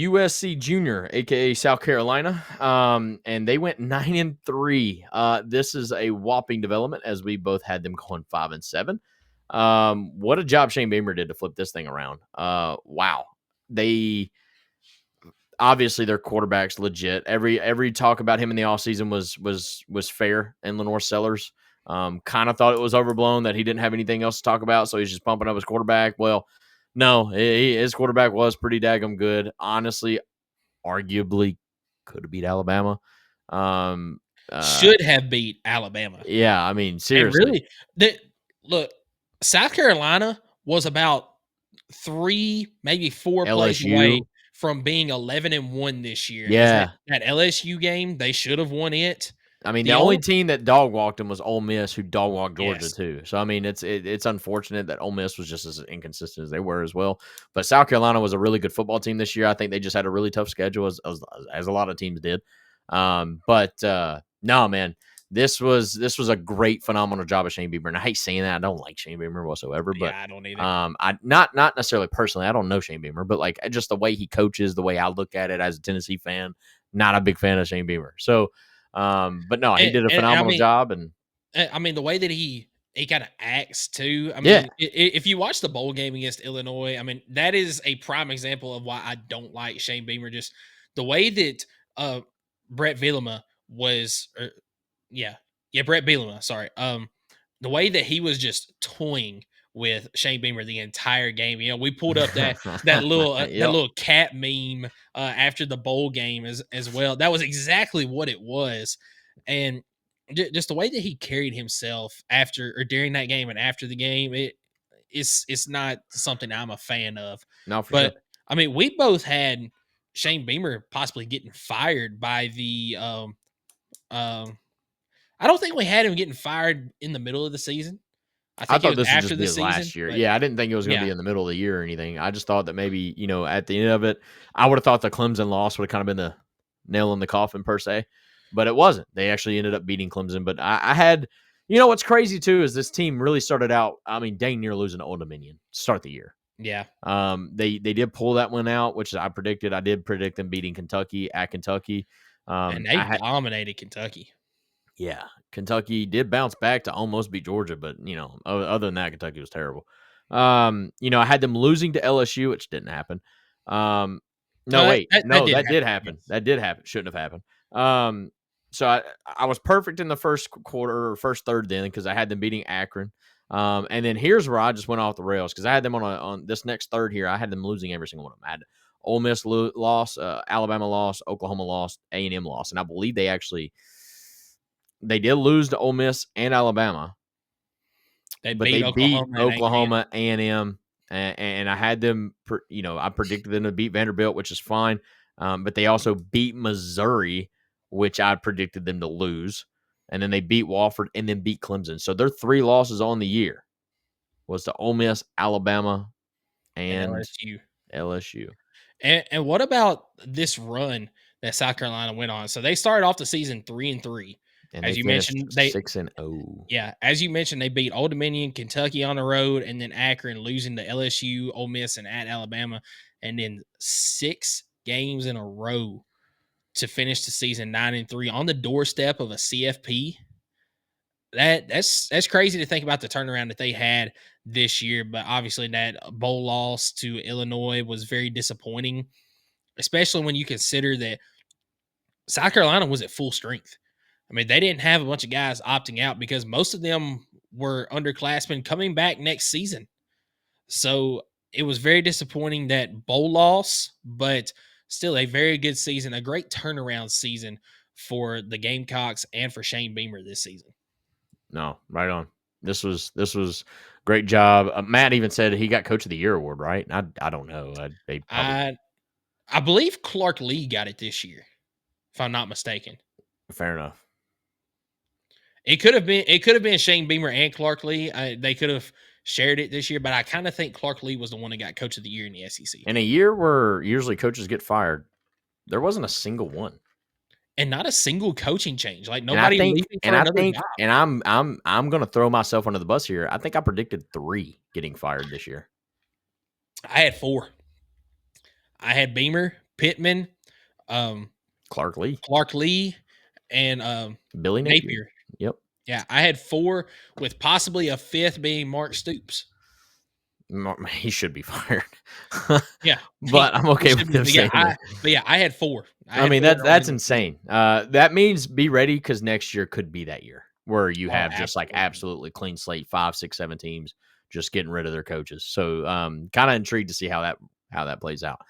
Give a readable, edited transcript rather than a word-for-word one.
USC Junior, aka South Carolina, and they went 9-3. This is a whopping development as we both had them going 5-7. What a job Shane Beamer did to flip this thing around. Wow, they obviously their quarterback's legit. Every talk about him in the offseason was fair in Lenore Sellers. Kind of thought it was overblown that he didn't have anything else to talk about, so he's just pumping up his quarterback. Well, no, his quarterback was pretty daggum good. Honestly, arguably could have beat Alabama. Should have beat Alabama. Yeah, I mean, And seriously. really, look, South Carolina was about 3, maybe 4 plays away LSU. from being 11-1 this year. Yeah. That LSU game, they should have won it. I mean, the only team that dog walked him was Ole Miss, who dog walked Georgia Yes. too. So I mean, it's unfortunate that Ole Miss was just as inconsistent as they were as well. But South Carolina was a really good football team this year. I think they just had a really tough schedule, as a lot of teams did. No, man, this was a great, phenomenal job of Shane Beamer. And I hate saying that. I don't like Shane Beamer whatsoever. But yeah, I don't either. I not necessarily personally. I don't know Shane Beamer, but like just the way he coaches, the way I look at it as a Tennessee fan, not a big fan of Shane Beamer. So. But no, he did a phenomenal job, and I mean the way that he kind of acts too. I mean, if you watch the bowl game against Illinois, I mean that is a prime example of why I don't like Shane Beamer. Just the way that Brett Bielema was, Brett Bielema. Sorry, the way that he was just toying with Shane Beamer the entire game. You know, we pulled up that little Yep. that little cat meme after the bowl game as well. That was exactly what it was, and just the way that he carried himself after or during that game and after the game, it's not something I'm a fan of. No, for But sure. I mean, we both had Shane Beamer possibly getting fired by the. I don't think we had him getting fired in the middle of the season. I think thought it was this would after just the be his season. last year. Yeah, I didn't think it was going to be Yeah. in the middle of the year or anything. I just thought that maybe, at the end of it, I would have thought the Clemson loss would have kind of been the nail in the coffin per se, but it wasn't. They actually ended up beating Clemson. But I had, what's crazy too is this team really started out, I mean, dang near losing to Old Dominion to start the year. Yeah. They did pull that one out, which I predicted. I did predict them beating Kentucky at Kentucky. And they dominated Kentucky. Yeah, Kentucky did bounce back to almost beat Georgia, but other than that, Kentucky was terrible. I had them losing to LSU, which didn't happen. That did happen. Yes. That did happen. Shouldn't have happened. So I was perfect in the first quarter or first third then because I had them beating Akron. And then here's where I just went off the rails because I had them on this next third here. I had them losing every single one of them. I had Ole Miss loss, Alabama loss, Oklahoma loss, A&M loss, and I believe they did lose to Ole Miss and Alabama. They beat Oklahoma, A&M, and I had them, I predicted them to beat Vanderbilt, which is fine. But they also beat Missouri, which I predicted them to lose. And then they beat Wofford and then beat Clemson. So their 3 losses on the year was to Ole Miss, Alabama, and LSU. And what about this run that South Carolina went on? So they started off the season 3-3. And as you mentioned, 6-0. Yeah, as you mentioned, they beat Old Dominion, Kentucky on the road, and then Akron, losing to LSU, Ole Miss, and at Alabama, and then 6 games in a row to finish the season 9-3 on the doorstep of a CFP. That's crazy to think about the turnaround that they had this year, but obviously that bowl loss to Illinois was very disappointing, especially when you consider that South Carolina was at full strength. I mean, they didn't have a bunch of guys opting out because most of them were underclassmen coming back next season. So it was very disappointing that bowl loss, but still a very good season, a great turnaround season for the Gamecocks and for Shane Beamer this season. No, right on. This was great job. Matt even said he got Coach of the Year award, right? I don't know. I believe Clark Lee got it this year, if I'm not mistaken. Fair enough. It could have been Shane Beamer and Clark Lee. They could have shared it this year, but I kind of think Clark Lee was the one that got Coach of the Year in the SEC. In a year where usually coaches get fired, there wasn't a single one, and not a single coaching change. Like nobody leaving for another job. And I'm going to throw myself under the bus here. I think I predicted 3 getting fired this year. I had 4. I had Beamer, Pittman, Clark Lee, and Billy Napier. Yep. Yeah, I had 4 with possibly a 5th being Mark Stoops. He should be fired. Yeah, but I'm okay with him saying that. But yeah, I had 4. I mean, that's insane. That means be ready because next year could be that year where you have just like absolutely clean slate, 5, 6, 7 teams just getting rid of their coaches. So kind of intrigued to see how that plays out.